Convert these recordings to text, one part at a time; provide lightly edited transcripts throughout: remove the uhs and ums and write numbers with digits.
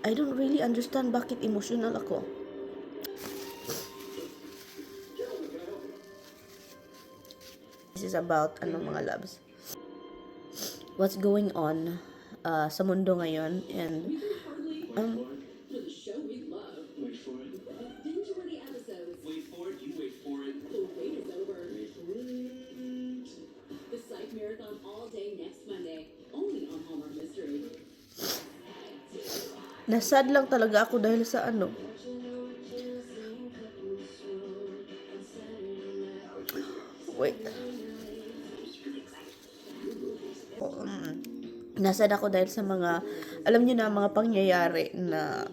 I don't really understand bakit emotional ako. This is about mga loves. What's going on sa mundo ngayon, and nasad lang talaga ako dahil sa wait. Nasad ako dahil sa mga, alam niyo na, mga pangyayari na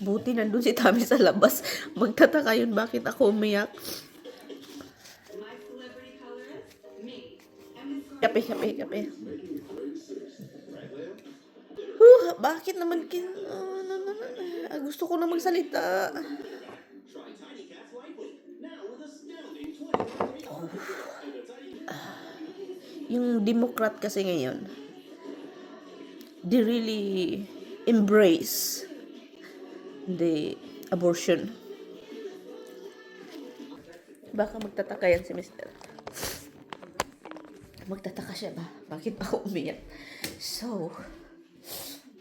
buti nandun si Tami sa labas. Magtataka yun bakit ako umiyak. Kape. Bakit naman gusto ko na magsalita. Yung Democrat kasi ngayon, they really embrace the abortion. Baka magtataka yan si Mr. Magtataka siya ba? Bakit ako umiyak? So,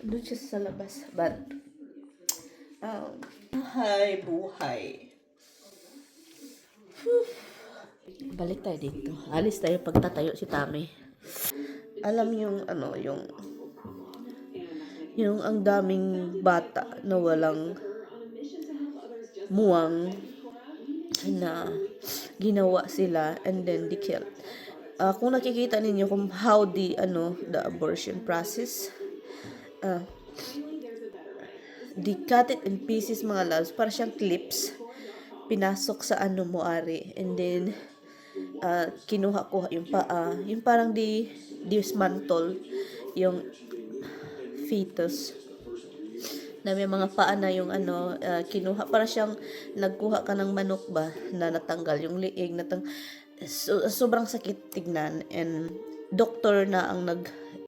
doon siya sa labas. But, buhay. Balik tayo dito. Alis tayo pagtatayo si Tami. Alam yung ang daming bata na walang muwang na ginawa sila and then they killed. Kung nakikita ninyo kung how the abortion process, they cut it in pieces, mga loves, para siyang clips, pinasok sa ari, and then kinuha ko yung paa, yung parang dismantle yung fetus na may mga paa na yung kinuha, para siyang nagkuha ka ng manok ba na natanggal yung liig, sobrang sakit tignan, and doktor na ang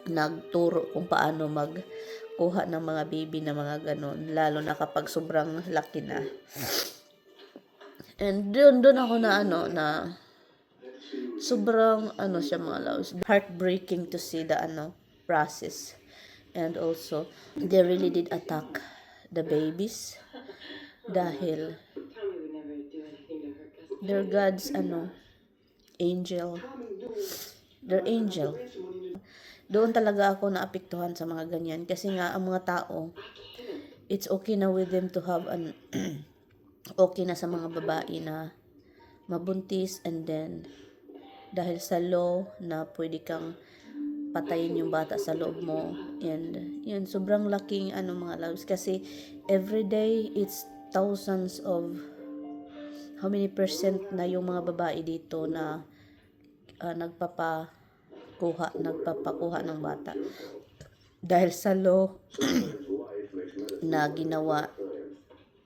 nagturo kung paano magkuha ng mga baby na mga ganon, lalo na kapag sobrang laki na. And doon ako na sobrang siya, mga loves, heartbreaking to see the process. And also they really did attack the babies dahil they're God's angel. They're angel. Doon talaga ako naapektuhan sa mga ganyan, kasi nga ang mga tao, it's okay na with them to have okay na sa mga babae na mabuntis, and then dahil sa law na pwede kang patayin yung bata sa loob mo, and yun, sobrang laking mga loves, kasi everyday it's thousands of, how many percent na yung mga babae dito na nagpapakuha ng bata dahil sa law na ginawa,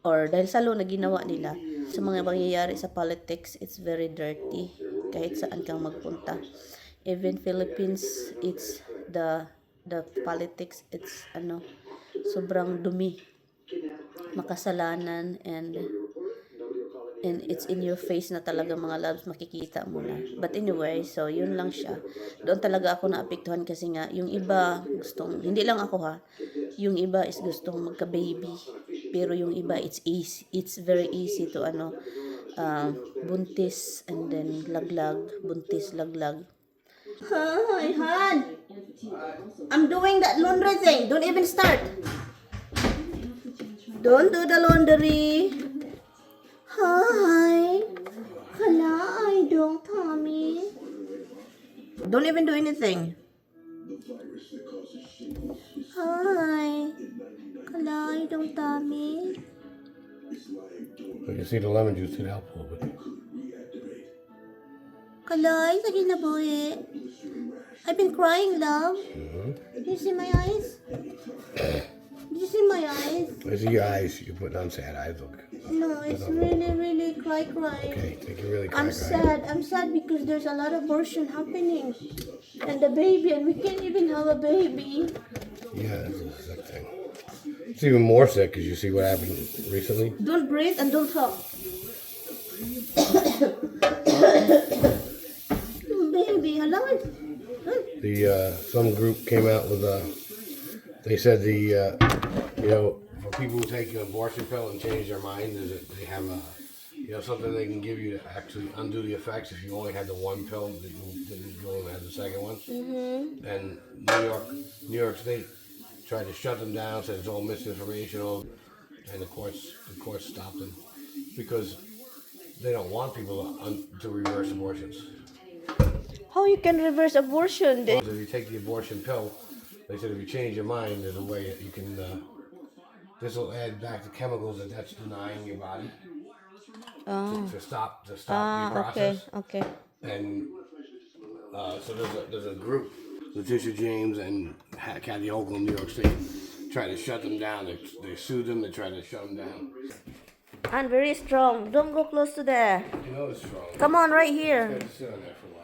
or dahil sa law na ginawa nila. Sa mga pangyayari sa politics, it's very dirty kahit saan kang magpunta. Even Philippines, it's the politics, it's sobrang dumi, makasalanan, and it's in your face na talaga, mga loves, makikita mo na. But anyway, so yun lang siya. Doon talaga ako naapektuhan, kasi nga yung iba gustong, hindi lang ako yung iba is gustong magka-baby, pero yung iba it's very easy to buntis and then laglag, buntis, laglag. Hi, hon. I'm doing that laundry thing. Don't even start. Don't do the laundry. Hi. Hala, I don't, Tommy. Don't even do anything. Hi. Hala, I don't, Tommy. But you see the lemon juice, it helps a little bit. Kalay, sa kinabuhi. I've been crying, love. You see my eyes? Did you see my eyes? I see your eyes. You're putting on sad eyes. Look. No, it's really, really cry. Okay, think you really I'm crack sad. I'm sad because there's a lot of abortion happening. And the baby, and we can't even have a baby. Yeah, that's a sick thing. It's even more sick because you see what happened recently. Don't breathe and don't talk. Baby, hello? Some group came out with they said for people who take an abortion pill and change their mind, they have something they can give you to actually undo the effects if you only had the one pill, didn't go and have the second one. Mm-hmm. And New York State tried to shut them down, said it's all misinformation, and the courts stopped them because they don't want people to reverse abortions. How you can reverse abortion? Well, if you take the abortion pill, they said if you change your mind, there's a way that you can. This will add back the chemicals that's denying your body to stop the process. Okay. And so there's a group, Letitia James and Kathy Hochul in New York State, trying to shut them down. They sued them. They tried to shut them down. I'm very strong. Don't go close to there. You know it's strong. Come on, right You here. have to sit on there for a while.